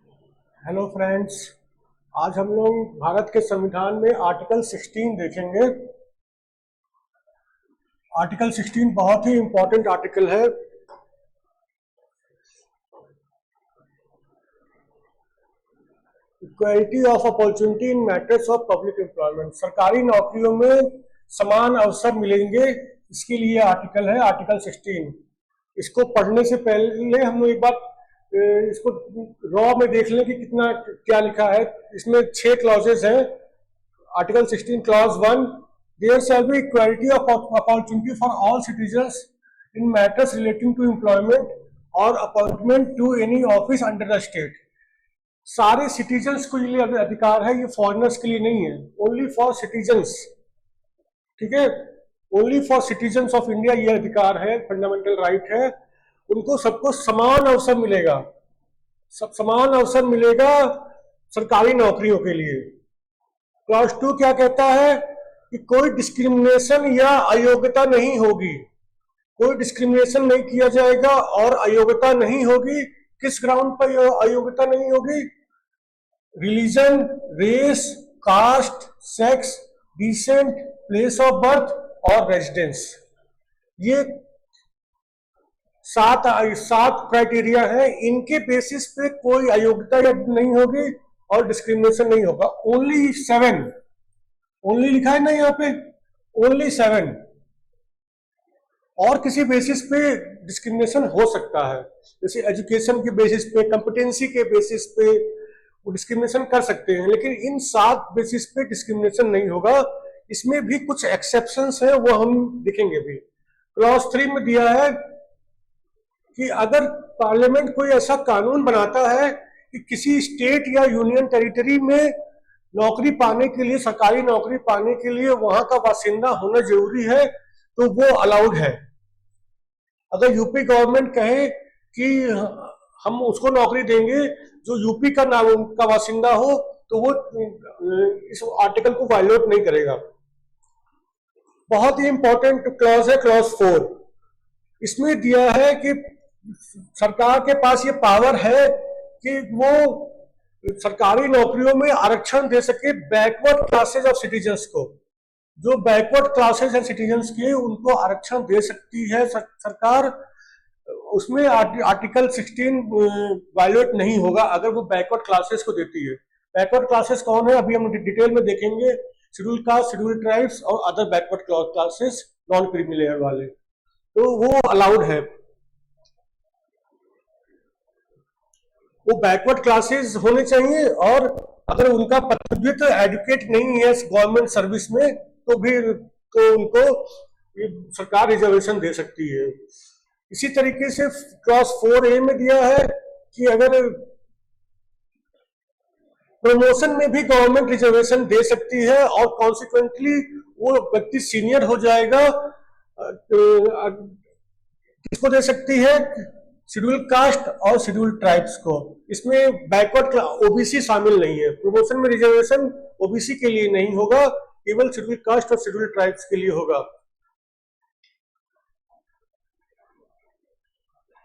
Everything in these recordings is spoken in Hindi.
Hello friends. आज हम लोग भारत के संविधान में आर्टिकल 16 देखेंगे। आर्टिकल 16 बहुत ही इंपॉर्टेंट आर्टिकल है। Equality of opportunity in matters of public employment, सरकारी नौकरियों में समान अवसर मिलेंगे, इसके लिए आर्टिकल है आर्टिकल 16। इसको पढ़ने से पहले हम लोग एक बार इसको रॉ में देख लें कि कितना क्या लिखा है। इसमें 6 क्लॉजेज हैं। Article 16 clause 1, there shall be equality of opportunity for all citizens in matters relating to employment और appointment to any office under the state. सारे सिटीजन्स को ये अधिकार है, ये फॉरेनर्स के लिए नहीं है, ओनली फॉर सिटीजन्स। ठीक है, only for citizens of India ये अधिकार है, फंडामेंटल राइट है। उनको सबको समान अवसर मिलेगा, सब समान अवसर मिलेगा सरकारी नौकरियों के लिए। क्लॉज 2 क्या कहता है कि कोई डिस्क्रिमिनेशन या अयोग्यता नहीं होगी, कोई डिस्क्रिमिनेशन नहीं किया जाएगा और अयोग्यता नहीं होगी। किस ग्राउंड पर अयोग्यता नहीं होगी? Religion, race, caste, sex, descent, place of birth और रेजिडेंस। ये सात क्राइटेरिया है। इनके बेसिस पे कोई अयोग्यता नहीं होगी और डिस्क्रिमिनेशन नहीं होगा। ओनली 7, ओनली लिखा है ना यहाँ पे, ओनली 7। और किसी बेसिस पे डिस्क्रिमिनेशन हो सकता है, जैसे एजुकेशन के बेसिस पे, कंपिटेंसी के बेसिस पे वो डिस्क्रिमिनेशन कर सकते हैं, लेकिन इन 7 बेसिस पे डिस्क्रिमिनेशन नहीं होगा। इसमें भी कुछ एक्सेप्शंस हैं, वो हम देखेंगे भी। क्लॉज 3 में दिया है कि अगर पार्लियामेंट कोई ऐसा कानून बनाता है कि किसी स्टेट या यूनियन टेरिटरी में नौकरी पाने के लिए, सरकारी नौकरी पाने के लिए वहां का बासिंदा होना जरूरी है, तो वो अलाउड है। अगर यूपी गवर्नमेंट कहे कि हम उसको नौकरी देंगे जो यूपी का नाम का बासिंदा हो, तो वो इस आर्टिकल को वायलेट नहीं करेगा। बहुत ही इंपॉर्टेंट क्लॉज है क्लॉज 4। इसमें दिया है कि सरकार के पास ये पावर है कि वो सरकारी नौकरियों में आरक्षण दे सके बैकवर्ड क्लासेज ऑफ सिटीजन्स को। जो बैकवर्ड क्लासेज हैं सिटीजन्स के, उनको आरक्षण दे सकती है सरकार। उसमें आर्टिकल 16 वायलेट नहीं होगा अगर वो बैकवर्ड क्लासेस को देती है। बैकवर्ड क्लासेस कौन है, अभी हम डिटेल में देखेंगे। शेड्यूल कास्ट, शेड्यूल ट्राइब्स और other backward classes, non creamy layer वाले, तो वो अलाउड है। वो बैकवर्ड क्लासेस होने चाहिए, और अगर उनका प्रतिनिधित्व एजुकेट नहीं है गवर्नमेंट सर्विस में, तो भी तो उनको सरकार रिजर्वेशन दे सकती है। इसी तरीके से क्लॉज 4A में दिया है कि अगर प्रमोशन में भी गवर्नमेंट रिजर्वेशन दे सकती है, और कॉन्सिक्वेंटली वो व्यक्ति सीनियर हो जाएगा। किसको दे सकती है? शेड्यूल कास्ट और शेड्यूल ट्राइब्स को। इसमें बैकवर्ड ओबीसी शामिल नहीं है। प्रमोशन में रिजर्वेशन ओबीसी के लिए नहीं होगा, केवल शेड्यूल कास्ट और शेड्यूल ट्राइब्स के लिए होगा।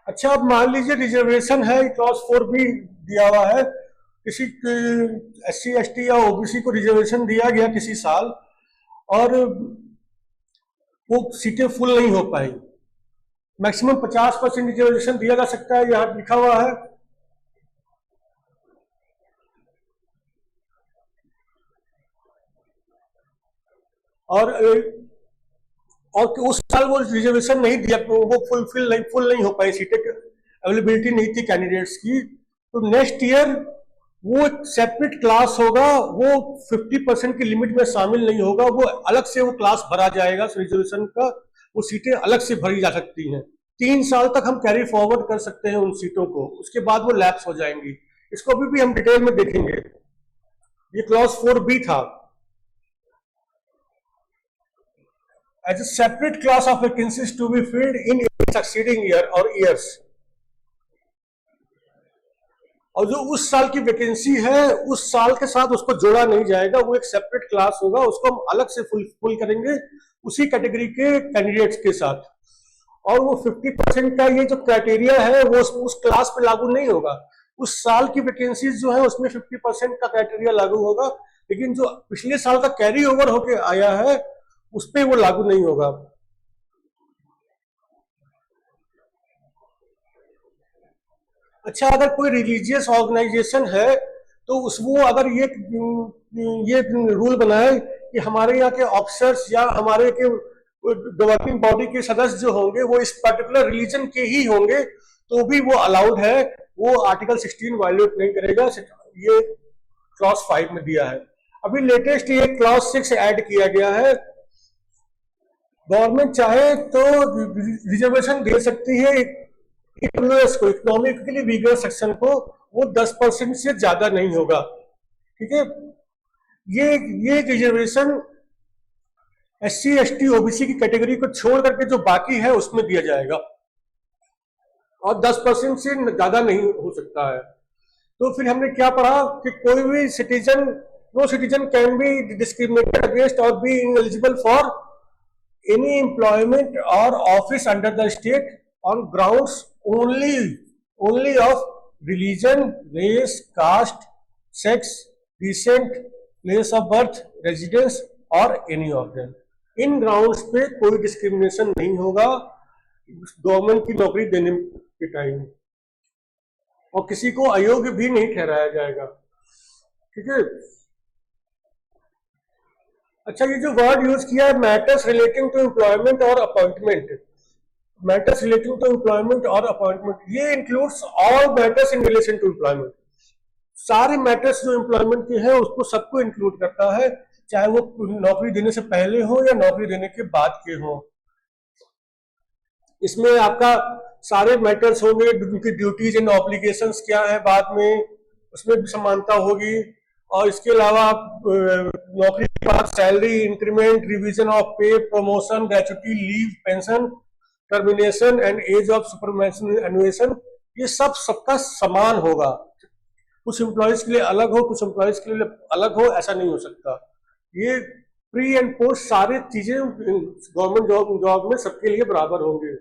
अच्छा, अब मान लीजिए रिजर्वेशन है, क्लॉज 4 भी दिया हुआ है, किसी SC ST या ओबीसी को रिजर्वेशन दिया गया किसी साल, और वो सीटें फुल नहीं हो पाई। मैक्सिमम 50% रिजर्वेशन दिया जा सकता है, यहां लिखा हुआ है। और उस साल वो रिजर्वेशन नहीं दिया, वो फुल नहीं हो पाई, सीटें अवेलेबिलिटी नहीं थी कैंडिडेट्स की, तो नेक्स्ट ईयर वो एक सेपरेट क्लास होगा, वो 50% की लिमिट में शामिल नहीं होगा, वो अलग से वो क्लास भरा जाएगा रिजर्वेशन का। वो सीटें अलग से भरी जा सकती हैं। 3 साल तक हम कैरी फॉरवर्ड कर सकते हैं उन सीटों को, उसके बाद वो लैप्स हो जाएंगी। इसको अभी भी हम डिटेल में देखेंगे। ये क्लॉज 4B था। As a separate class of vacancies to be filled in succeeding year or years। और जो उस साल की वैकेंसी है, उस साल के साथ उसको जोड़ा नहीं जाएगा, वो एक सेपरेट क्लास होगा, उसको हम अलग से फुल करेंगे उसी कैटेगरी के कैंडिडेट्स के साथ। और वो 50% का ये जो क्राइटेरिया है वो उस क्लास पे लागू नहीं होगा। उस साल की वैकेंसीज जो है उसमें 50% का क्राइटेरिया लागू होगा, लेकिन जो पिछले साल का कैरी ओवर होके आया है उस पर वो लागू नहीं होगा। अच्छा, अगर कोई रिलीजियस ऑर्गेनाइजेशन है तो उस वो अगर ये रूल बनाए कि हमारे यहाँ के ऑफिसर्स या हमारे के गवर्निंग बॉडी के सदस्य जो होंगे वो इस पर्टिकुलर रिलीजन के ही होंगे, तो भी वो अलाउड है, वो आर्टिकल 16 वायलेट नहीं करेगा। ये क्लॉज 5 में दिया है। अभी लेटेस्ट ये क्लॉज 6 ऐड किया गया है। गवर्नमेंट चाहे तो रिजर्वेशन दे सकती है को, इकोनॉमिकली वीकर सेक्शन को, वो 10% से ज्यादा नहीं होगा। ठीक है, ये रिजर्वेशन SC ST OBC की कैटेगरी को छोड़ करके जो बाकी है उसमें दिया जाएगा, और 10% से ज्यादा नहीं हो सकता है। तो फिर हमने क्या पढ़ा कि कोई भी citizen, no citizen can be discriminated against और be ineligible for any employment or office under the state on grounds only of religion, race, caste, sex, descent, place of birth, residence or any of them। In grounds पे कोई डिस्क्रिमिनेशन नहीं होगा गवर्नमेंट की नौकरी देने के टाइम, और किसी को अयोग्य भी नहीं ठहराया जाएगा। ठीक है। अच्छा, ये जो वर्ड यूज किया है मैटर्स रिलेटिंग टू एम्प्लॉयमेंट और appointment, matters relating to employment और अपॉइंटमेंट, ये includes all matters in relation to employment. सारे मैटर्स जो एम्प्लॉयमेंट के हैं उसको सबको इंक्लूड करता है, चाहे वो नौकरी देने से पहले हो या नौकरी देने के बाद के हो। इसमें आपका सारे मैटर्स होंगे, उनकी ड्यूटीज एंड ऑब्लिगेशंस क्या है, बाद में उसमें भी समानता होगी। और इसके अलावा नौकरी के बाद salary increment, revision of pay, promotion, gratuity, leave, pension, termination and age of superannuation, ये सब सबका समान होगा। कुछ एम्प्लॉयज के लिए अलग हो, कुछ एम्प्लॉयज के लिए अलग हो, ऐसा नहीं हो सकता। ये प्री एंड पोस्ट सारी चीजें गवर्नमेंट जॉब में सबके लिए बराबर होंगे।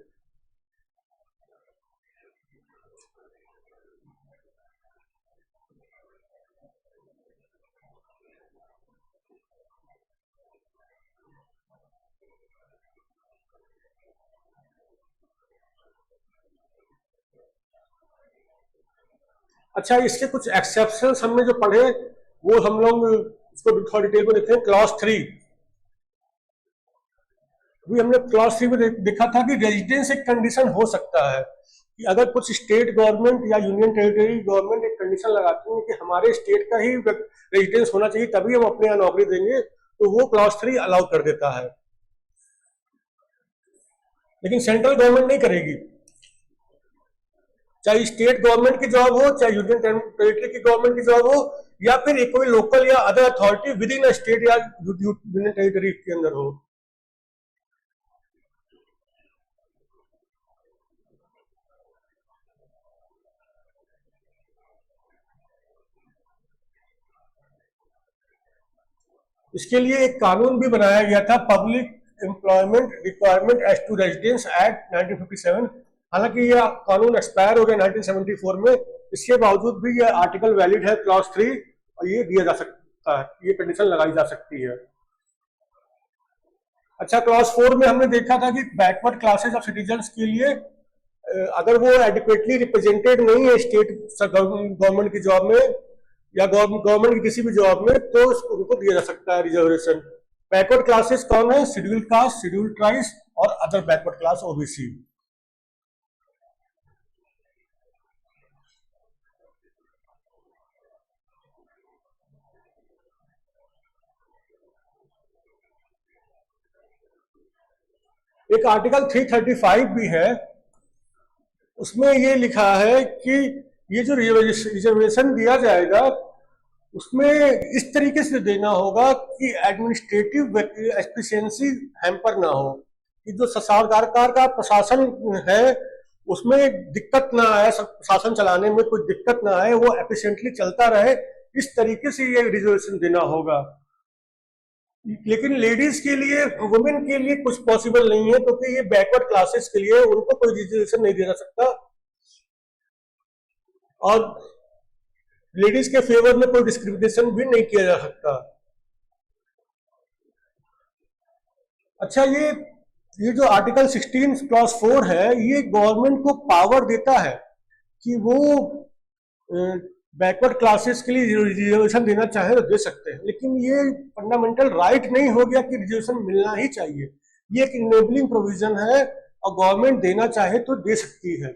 अच्छा, इसके कुछ एक्सेप्शंस हमने जो पढ़े वो हम लोग इसको थोड़ा डिटेल में देखते हैं। क्लॉज 3, अभी हमने क्लॉज 3 में देखा था कि रेजिडेंस एक कंडीशन हो सकता है, कि अगर कुछ स्टेट गवर्नमेंट या यूनियन टेरिटरी गवर्नमेंट एक कंडीशन लगाती है कि हमारे स्टेट का ही रेजिडेंस होना चाहिए तभी हम अपने यहाँ नौकरी देंगे, तो वो क्लॉज 3 अलाउ कर देता है। लेकिन सेंट्रल गवर्नमेंट नहीं करेगी, चाहे स्टेट गवर्नमेंट की जॉब हो, चाहे यूनियन टेरिटरी की गवर्नमेंट की जॉब हो, या फिर कोई लोकल या other authority with in state या यूनियन टेरिटरी के अंदर हो। इसके लिए एक कानून भी बनाया गया था, public employment requirement as to residence act 1957। हालांकि यह कानून एक्सपायर हो गया 1974 में, इसके बावजूद भी यह आर्टिकल वैलिड है क्लॉज 3, और ये दिया जा सकता है, ये कंडीशन लगाई जा सकती है। अच्छा, क्लॉज 4 में हमने देखा था कि बैकवर्ड क्लासेस ऑफ सिटीजन्स के लिए अगर वो एडिक्वेटली रिप्रेजेंटेड नहीं है स्टेट गवर्नमेंट की जॉब में या गवर्नमेंट की किसी भी जॉब में, तो उनको दिया जा सकता है रिजर्वेशन। बैकवर्ड क्लासेस कौन है? शेड्यूल कास्ट, शेड्यूल ट्राइब्स और अदर बैकवर्ड क्लास OBC। एक आर्टिकल 335 भी है, उसमें ये लिखा है कि ये जो रिजर्वेशन दिया जाएगा उसमें इस तरीके से देना होगा कि एडमिनिस्ट्रेटिव एफिशिएंसी हैम्पर ना हो, कि जो सरकार का प्रशासन है उसमें दिक्कत ना आए, शासन चलाने में कोई दिक्कत ना आए, वो एफिशिएंटली चलता रहे, इस तरीके से ये रिजर्वेशन देना होगा। लेकिन लेडीज के लिए, वुमेन के लिए कुछ पॉसिबल नहीं है, क्योंकि ये बैकवर्ड क्लासेस के लिए उनको कोई रिजर्वेशन नहीं दिया जा सकता। और लेडीज के फेवर में कोई डिस्क्रिमिनेशन भी नहीं किया जा सकता। अच्छा, ये जो आर्टिकल 16 क्लॉज 4 है, ये गवर्नमेंट को पावर देता है कि वो बैकवर्ड क्लासेस के लिए रिजर्वेशन देना चाहे तो दे सकते हैं, लेकिन ये फंडामेंटल राइट नहीं हो गया कि रिजर्वेशन मिलना ही चाहिए। ये एक इनेबलिंग प्रोविजन है और गवर्नमेंट देना चाहे तो दे सकती है।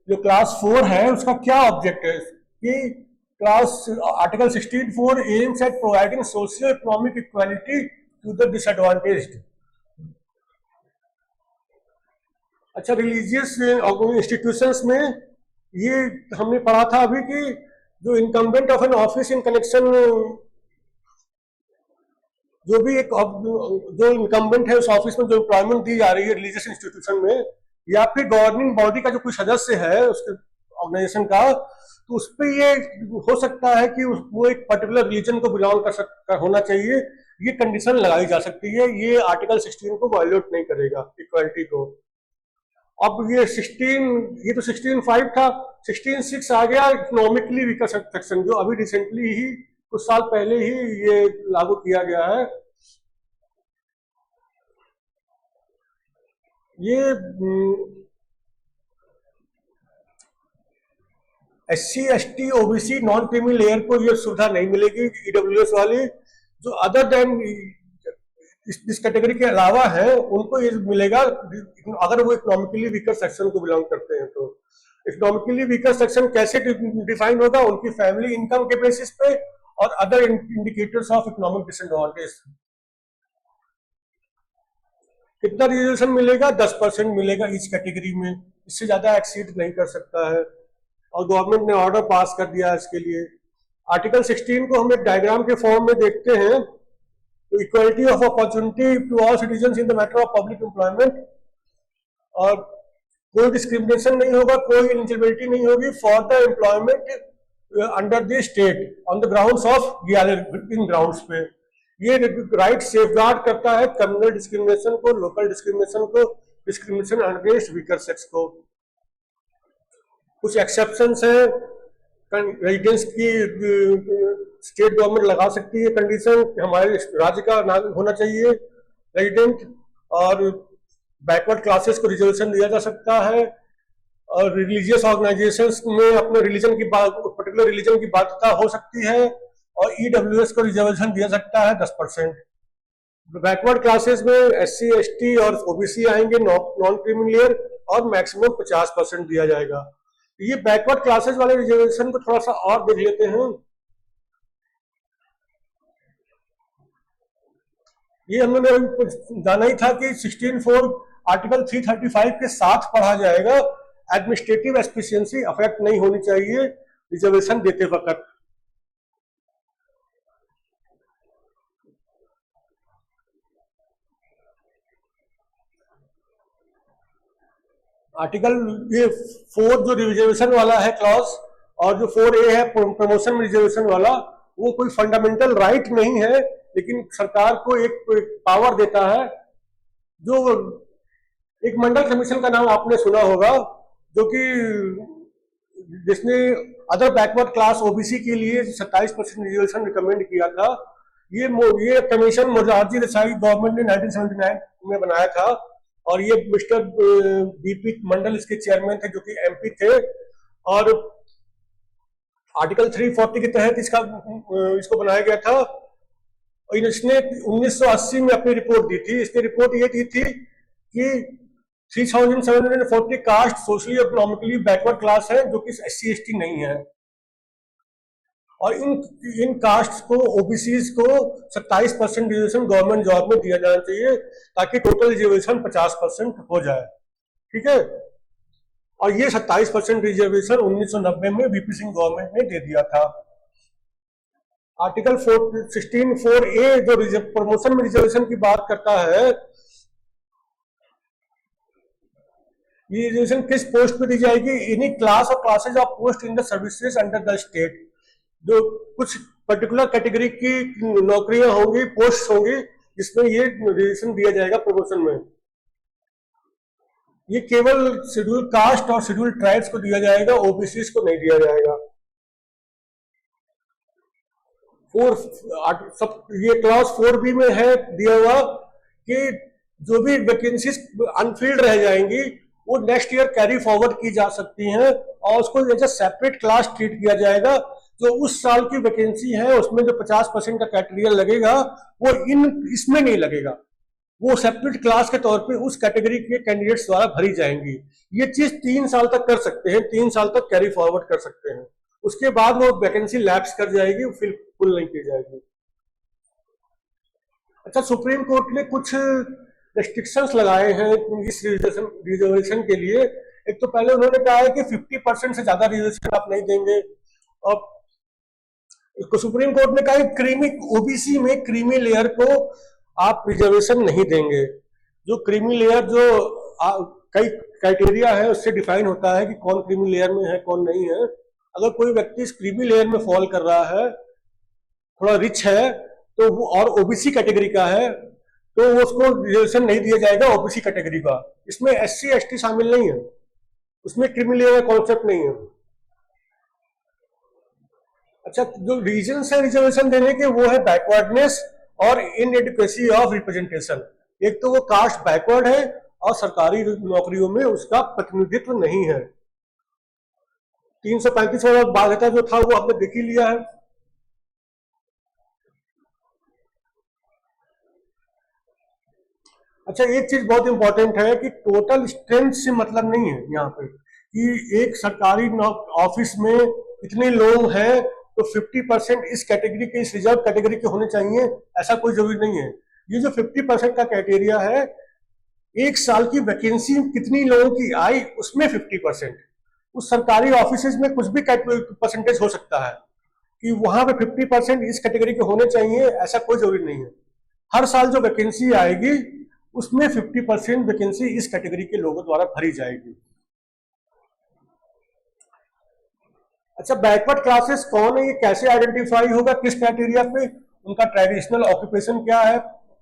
जो क्लास 4 है उसका क्या ऑब्जेक्ट है कि class article 16(4) aims at providing socio economic equality to the disadvantaged. अच्छा, रिलीजियस इंस्टीट्यूशंस में ये हमने पढ़ा था अभी कि जो incumbent of an office in connection, जो भी एक जो इनकम्बेंट है उस ऑफिस में जो एम्प्लॉयमेंट दी जा रही है रिलीजियस इंस्टीट्यूशन में, या फिर गवर्निंग बॉडी का जो कोई सदस्य है उसके ऑर्गेनाइजेशन का, तो उस पर ये हो सकता है कि वो एक पर्टिकुलर रिलीजन को बिलोंग कर होना चाहिए। ये कंडीशन लगाई जा सकती है, ये आर्टिकल 16 को वायलेट नहीं करेगा, इक्वालिटी को। अब ये 16, ये तो 16(5) था, 16(6) आ गया इकोनॉमिकली वीकर सेक्शन, जो अभी रिसेंटली ही कुछ साल पहले ही ये लागू किया गया है। ये SC ST OBC non creamy layer को ये सुविधा नहीं मिलेगी, EWS वाली। जो अदर देन इस कैटेगरी के अलावा है उनको ये मिलेगा अगर वो इकोनॉमिकली वीकर सेक्शन को बिलोंग करते हैं। तो इकोनॉमिकली वीकर सेक्शन कैसे डिफाइन होगा? उनकी फैमिली इनकम के बेसिस पे और other indicators of economic disadvantage. कितना रिजर्वेशन मिलेगा? 10% मिलेगा ईच कैटेगरी में, इससे ज्यादा एक्सीड नहीं कर सकता है। और गवर्नमेंट ने ऑर्डर पास कर दिया है इसके लिए। आर्टिकल 16 को हम एक डायग्राम के फॉर्म में देखते हैं तो equality of opportunity to all citizen in the matter of public employment, और कोई डिस्क्रिमिनेशन नहीं होगा, कोई इलिजिबिलिटी नहीं होगी for the employment under the state on the grounds of इन ग्राउंड्स पे। ये राइट सेफगार्ड करता है कम्युनल डिस्क्रिमिनेशन को, लोकल डिस्क्रिमिनेशन को, डिस्क्रिमिनेशन अगेंस्ट वीकर सेक्स को। कुछ एक्सेप्शंस है, रेजिडेंस की स्टेट गवर्नमेंट लगा सकती है कंडीशन, हमारे राज्य का नागरिक होना चाहिए रेजिडेंट, और बैकवर्ड क्लासेस को रिजर्वेशन दिया जा सकता है, और रिलीजियस ऑर्गेनाइजेशंस में अपने रिलीजन की बात, पर्टिकुलर रिलीजन की बाध्यता हो सकती है, और EWS को रिजर्वेशन दिया सकता है 10%। बैकवर्ड क्लासेस में SC ST और OBC आएंगे, नॉन क्रीमी लेयर, और मैक्सिमम 50% दिया जाएगा। ये बैकवर्ड क्लासेस वाले रिजर्वेशन को थोड़ा सा और देख लेते हैं। ये हमने जाना ही था कि 16(4) आर्टिकल 335 के साथ पढ़ा जाएगा। एडमिनिस्ट्रेटिव एफिशिएंसी अफेक्ट नहीं होनी चाहिए रिजर्वेशन देते वक्त। आर्टिकल ये 4 जो रिजर्वेशन वाला है क्लॉज, और जो 4A है प्रमोशन रिजर्वेशन वाला, वो कोई फंडामेंटल राइट नहीं है, लेकिन सरकार को एक पावर देता है। जो एक मंडल कमीशन का नाम आपने सुना होगा, जो कि जिसने अदर बैकवर्ड क्लास OBC के लिए 27% रिजर्वेशन रिकमेंड किया था। ये कमीशन मोरारजी देसाई गवर्नमेंट ने 1979 में बनाया था, और ये मिस्टर BP मंडल इसके चेयरमैन थे, जो कि MP थे। और आर्टिकल 340 के तहत इसको बनाया गया था। और इसने 1980 में अपनी रिपोर्ट दी थी। इसकी रिपोर्ट ये दी थी कि 3740 caste socially economically backward class है, जो कि SC ST नहीं है, और इन कास्ट को, OBCs को 27% रिजर्वेशन गवर्नमेंट जॉब में दिया जाना चाहिए, ताकि टोटल रिजर्वेशन 50% हो जाए। ठीक है, और ये 27% रिजर्वेशन 1990 में VP सिंह गवर्नमेंट ने दे दिया था। आर्टिकल 16(4)A जो प्रमोशन में रिजर्वेशन की बात करता है, ये रिजर्वेशन किस पोस्ट पे दी जाएगी? एनी क्लास और classes of post in the services under the state. जो कुछ पर्टिकुलर कैटेगरी की नौकरियां होंगी, पोस्ट होंगी, जिसमें ये रिजर्वेशन दिया जाएगा प्रमोशन में। ये केवल शेड्यूल कास्ट और शेड्यूल ट्राइब्स को दिया जाएगा, ओबीसी को नहीं दिया जाएगा। सब ये क्लॉज 4B में है दिया हुआ कि जो भी वैकेंसीज अनफिल्ड रह जाएंगी वो नेक्स्ट ईयर कैरी फॉरवर्ड की जा सकती हैं और उसको as a separate class treat किया जाएगा। जो उस साल की वैकेंसी है उसमें जो 50% का क्राइटेरिया लगेगा वो इसमें नहीं लगेगा, वो सेपरेट क्लास के तौर पे उस कैटेगरी के कैंडिडेट्स द्वारा भरी जाएंगी। ये चीज 3 साल तक कर सकते हैं, 3 साल तक कैरी फॉरवर्ड कर सकते हैं। उसके बाद वो वैकेंसी लैप्स कर जाएगी, फिर फुल नहीं की जाएगी। अच्छा, सुप्रीम कोर्ट ने कुछ रेस्ट्रिक्शंस लगाए हैं इस रिजर्वेशन के लिए। एक तो पहले उन्होंने कहा है कि 50% से ज्यादा रिजर्वेशन आप नहीं देंगे, और सुप्रीम कोर्ट ने कहा कि क्रीमी ओबीसी में क्रीमी लेयर को आप रिजर्वेशन नहीं देंगे। जो क्रीमी लेयर जो कई क्राइटेरिया है उससे डिफाइन होता है कि कौन क्रीमी लेयर में है कौन नहीं है। अगर कोई व्यक्ति इस क्रीमी लेयर में फॉल कर रहा है, थोड़ा रिच है, तो वो और ओबीसी कैटेगरी का है, तो वो उसको रिजर्वेशन नहीं दिया जाएगा ओबीसी कैटेगरी का। इसमें एससी एसटी शामिल नहीं है, उसमें क्रीमी लेयर का कॉन्सेप्ट नहीं है। अच्छा, जो रीजन है रिजर्वेशन देने के वो है बैकवर्डनेस और इनएडिक्वेसी ऑफ रिप्रेजेंटेशन। एक तो वो कास्ट बैकवर्ड है और सरकारी नौकरियों में उसका प्रतिनिधित्व नहीं है। 335 वाला बाध्यता जो था वो आपने देख ही लिया है। अच्छा, एक चीज बहुत इंपॉर्टेंट है कि टोटल स्ट्रेंथ से मतलब नहीं है यहाँ पे कि एक सरकारी ऑफिस में इतने लोग हैं तो 50% इस कैटेगरी के, इस रिजर्व कैटेगरी के होने चाहिए, ऐसा कोई जरूरी नहीं है। ये जो 50% का क्राइटेरिया है, एक साल की वैकेंसी कितनी लोगों की आई उसमें 50%। उस सरकारी ऑफिस में कुछ भी परसेंटेज हो सकता है कि वहां पे 50% इस कैटेगरी के होने चाहिए, ऐसा कोई जरूरी नहीं है। हर साल जो वैकेंसी आएगी उसमें 50% वैकेंसी इस कैटेगरी के लोगों द्वारा भरी जाएगी। अच्छा, बैकवर्ड क्लासेस कौन है, ये कैसे आइडेंटिफाई होगा, किस क्राइटेरिया पे? उनका ट्रेडिशनल ऑक्यूपेशन क्या है,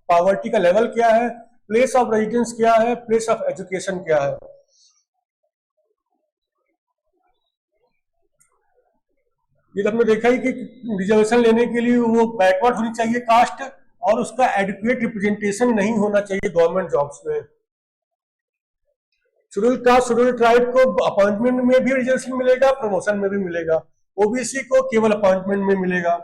पॉवर्टी का लेवल क्या है, प्लेस ऑफ रेजिडेंस क्या है, प्लेस ऑफ एजुकेशन क्या है। ये तो हमने देखा ही कि रिजर्वेशन लेने के लिए वो बैकवर्ड होनी चाहिए कास्ट और उसका एडिक्वेट रिप्रेजेंटेशन नहीं होना चाहिए गवर्नमेंट जॉब्स में। शेड्यूल कास्ट शेड्यूल ट्राइब को अपॉइंटमेंट में भी रिजर्वेशन मिलेगा, प्रमोशन में भी मिलेगा। ओबीसी को केवल अपॉइंटमेंट में मिलेगा।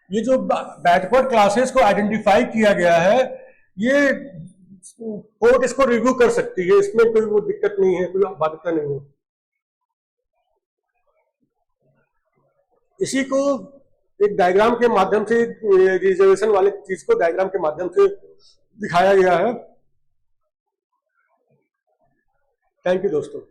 ये जो बैकवर्ड क्लासेस को आइडेंटिफाई किया गया है, ये कोर्ट इसको रिव्यू कर सकती है, इसमें कोई वो दिक्कत नहीं है, कोई बाध्यता नहीं है। इसी को एक डायग्राम के माध्यम से, रिजर्वेशन वाले चीज को डायग्राम के माध्यम से दिखाया गया है। थैंक यू दोस्तों।